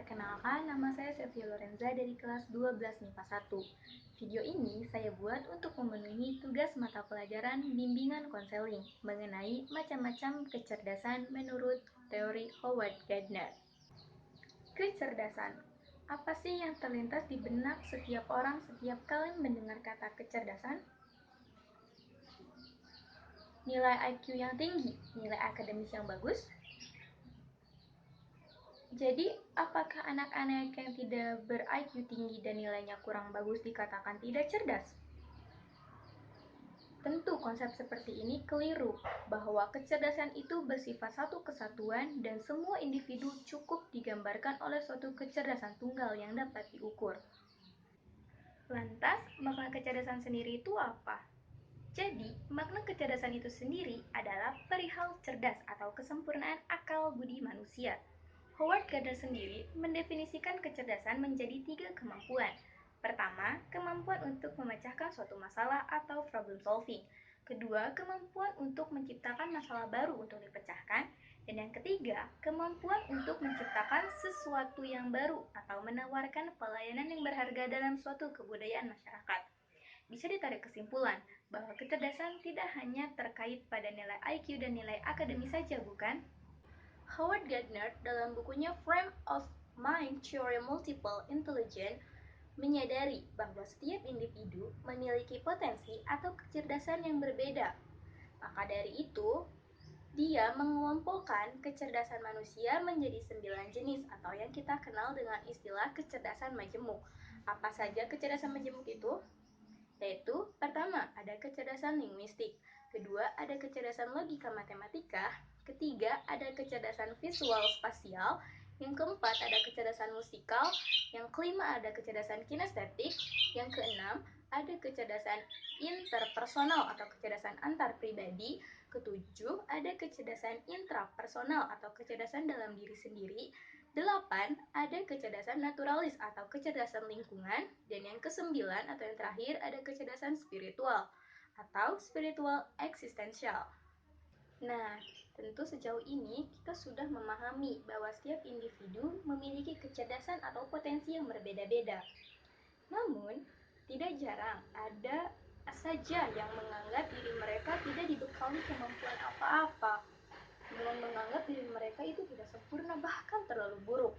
Perkenalkan, nama saya Sevia Lorenza dari kelas 12 MIPA 1. Video ini saya buat untuk memenuhi tugas mata pelajaran bimbingan konseling mengenai macam-macam kecerdasan menurut teori Howard Gardner. Kecerdasan. Apa sih yang terlintas di benak setiap orang setiap kali mendengar kata kecerdasan? Nilai IQ yang tinggi, nilai akademis yang bagus? Jadi, apakah anak-anak yang tidak ber-IQ tinggi dan nilainya kurang bagus dikatakan tidak cerdas? Tentu konsep seperti ini keliru, bahwa kecerdasan itu bersifat satu kesatuan dan semua individu cukup digambarkan oleh suatu kecerdasan tunggal yang dapat diukur. Lantas, makna kecerdasan sendiri itu apa? Jadi, makna kecerdasan itu sendiri adalah perihal cerdas atau kesempurnaan akal budi manusia. Howard Gardner sendiri mendefinisikan kecerdasan menjadi 3 kemampuan. Pertama, kemampuan untuk memecahkan suatu masalah atau problem solving. Kedua, kemampuan untuk menciptakan masalah baru untuk dipecahkan. Dan yang ketiga, kemampuan untuk menciptakan sesuatu yang baru atau menawarkan pelayanan yang berharga dalam suatu kebudayaan masyarakat. Bisa ditarik kesimpulan bahwa kecerdasan tidak hanya terkait pada nilai IQ dan nilai akademis saja, bukan? Howard Gardner dalam bukunya Frame of Mind Theory Multiple Intelligence menyadari bahwa setiap individu memiliki potensi atau kecerdasan yang berbeda. Maka dari itu, dia mengelompokkan kecerdasan manusia menjadi 9 jenis atau yang kita kenal dengan istilah kecerdasan majemuk. Apa saja kecerdasan majemuk itu? Yaitu, pertama, ada kecerdasan linguistik. Kedua, ada kecerdasan logika matematika. Ketiga, ada kecerdasan visual spasial. Yang keempat, ada kecerdasan musikal. Yang kelima, ada kecerdasan kinestetik. Yang keenam, ada kecerdasan interpersonal atau kecerdasan antar pribadi. Ketujuh, ada kecerdasan intrapersonal atau kecerdasan dalam diri sendiri. 8. Ada kecerdasan naturalis atau kecerdasan lingkungan. Dan yang kesembilan atau yang terakhir ada kecerdasan spiritual atau spiritual eksistensial. Nah, tentu sejauh ini kita sudah memahami bahwa setiap individu memiliki kecerdasan atau potensi yang berbeda-beda. Namun, tidak jarang ada saja yang menganggap diri mereka tidak dibekali kemampuan apa-apa, dengan menganggap diri mereka itu tidak sempurna bahkan terlalu buruk.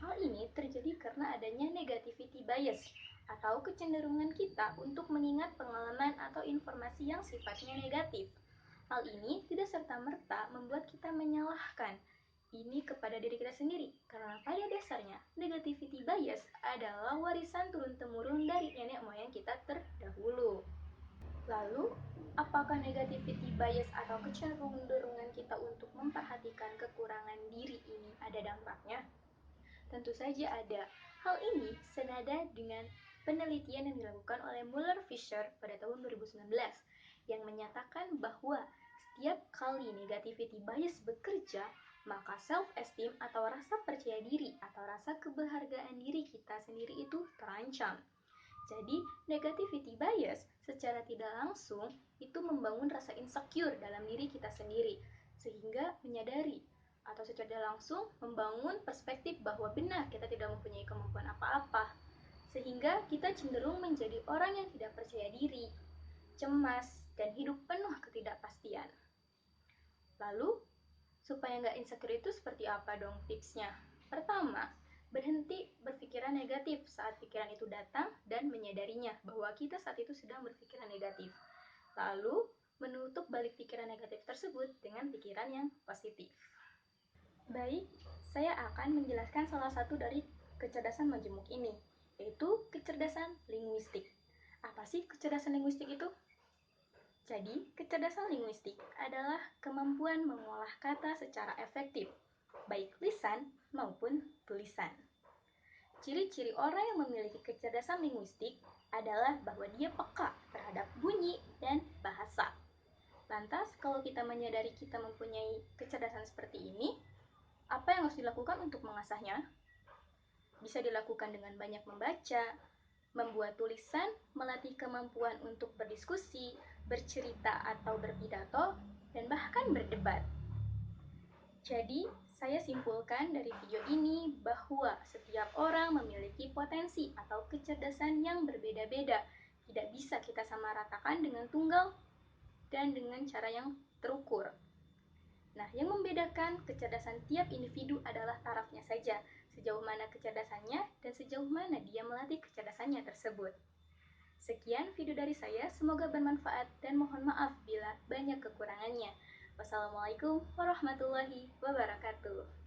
Hal ini terjadi karena adanya negativity bias atau kecenderungan kita untuk mengingat pengalaman atau informasi yang sifatnya negatif. Hal ini tidak serta-merta membuat kita menyalahkan ini kepada diri kita sendiri, karena pada dasarnya negativity bias adalah warisan turun-temurun dari nenek moyang kita terdahulu. Lalu, apakah negativity bias atau kecenderungan kita untuk memperhatikan kekurangan diri ini ada dampaknya? Tentu saja ada. Hal ini senada dengan penelitian yang dilakukan oleh Muller-Fisher pada tahun 2019 yang menyatakan bahwa setiap kali negativity bias bekerja, maka self-esteem atau rasa percaya diri atau rasa keberhargaan diri kita sendiri itu terancam. Jadi, negativity bias secara tidak langsung itu membangun rasa insecure dalam diri kita sendiri, sehingga menyadari atau secara langsung membangun perspektif bahwa benar kita tidak mempunyai kemampuan apa-apa, sehingga kita cenderung menjadi orang yang tidak percaya diri, cemas, dan hidup penuh ketidakpastian. Lalu, supaya nggak insecure itu seperti apa dong tipsnya? Pertama, berhenti berpikiran negatif saat pikiran itu datang dan menyadarinya bahwa kita saat itu sedang berpikiran negatif. Lalu, menutup balik pikiran negatif tersebut dengan pikiran yang positif. Baik, saya akan menjelaskan salah satu dari kecerdasan majemuk ini, yaitu kecerdasan linguistik. Apa sih kecerdasan linguistik itu? Jadi, kecerdasan linguistik adalah kemampuan mengolah kata secara efektif, baik lisan maupun tulisan. Ciri-ciri orang yang memiliki kecerdasan linguistik adalah bahwa dia peka terhadap bunyi dan bahasa. Lantas, kalau kita menyadari kita mempunyai kecerdasan seperti ini, apa yang harus dilakukan untuk mengasahnya? Bisa dilakukan dengan banyak membaca, membuat tulisan, melatih kemampuan untuk berdiskusi, bercerita atau berpidato, dan bahkan berdebat. Jadi, Saya simpulkan dari video ini bahwa setiap orang memiliki potensi atau kecerdasan yang berbeda-beda. Tidak bisa kita samaratakan dengan tunggal dan dengan cara yang terukur. Nah, yang membedakan kecerdasan tiap individu adalah tarafnya saja, sejauh mana kecerdasannya dan sejauh mana dia melatih kecerdasannya tersebut. Sekian video dari saya, semoga bermanfaat dan mohon maaf bila banyak kekurangannya. Wassalamualaikum warahmatullahi wabarakatuh.